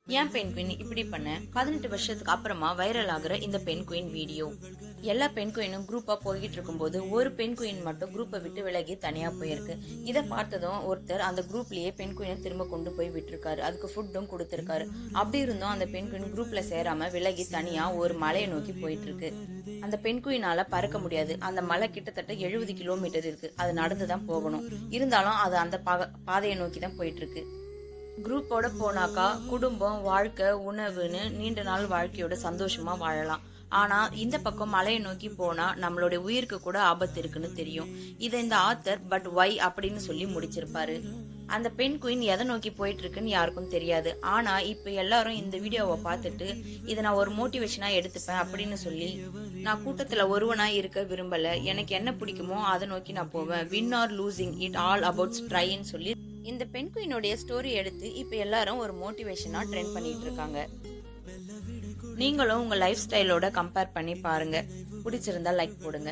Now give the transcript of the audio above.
ஏன் பென்குயின் இப்படி பண்ண 18 வருஷத்துக்கு அப்புறமா வைரல் ஆகுற இந்த பென்குயின் வீடியோ. எல்லா பென்குயினும் குரூப்பா போய்கிட்டு இருக்கும்போது ஒரு பென்குயின் மட்டும் குரூப்பை விட்டு விலகி தனியா போயிருக்கு. இதை பார்த்ததும் ஒருத்தர் அந்த குரூப்லயே பென்குயினை திரும்ப கொண்டு போய் விட்டுருக்காரு. அதுக்கு ஃபுட்டும் கொடுத்திருக்காரு. அப்படி இருந்தும் அந்த பென்குயின் குரூப்ல சேராம விலகி தனியா ஒரு மலையை நோக்கி போயிட்டு இருக்கு. அந்த பென்குயினால பறக்க முடியாது. அந்த மலை கிட்டத்தட்ட 70 கிலோமீட்டர் இருக்கு. அது நடந்துதான் போகணும். இருந்தாலும் அது அந்த பாதையை நோக்கி தான் போயிட்டு இருக்கு. குரூப்போட போனாக்கா குடும்பம், வாழ்க்கை, உணவுன்னு நீண்ட நாள் வாழ்க்கையோட சந்தோஷமா வாழலாம். ஆனா இந்த பக்கம் மலையை நோக்கி போனா நம்மளுடைய உயிருக்கு கூட ஆபத்து இருக்குன்னு தெரியும். இதை இந்த ஆத்தர் பட் ஒய் அப்படின்னு சொல்லி முடிச்சிருப்பாரு. அந்த பெண் குயின் எதை நோக்கி போயிட்டு இருக்குன்னு யாருக்கும் தெரியாது. ஆனா இப்ப எல்லாரும் இந்த வீடியோவை பார்த்துட்டு இதை நான் ஒரு மோட்டிவேஷனா எடுத்துப்பேன் அப்படின்னு சொல்லி, நான் கூட்டத்துல ஒருவனா இருக்க விரும்பல, எனக்கு என்ன பிடிக்குமோ அதை நோக்கி நான் போவேன், win or losing it all about ட்ரைன்னு சொல்லி இந்த பென்குயினுடைய ஸ்டோரி எடுத்து இப்ப எல்லாரும் ஒரு மோட்டிவேஷனா ட்ரெண்ட் பண்ணிட்டு இருக்காங்க. நீங்களும் உங்க லைஃப் ஸ்டைலோட கம்பேர் பண்ணி பாருங்க. பிடிச்சிருந்தா லைக் போடுங்க.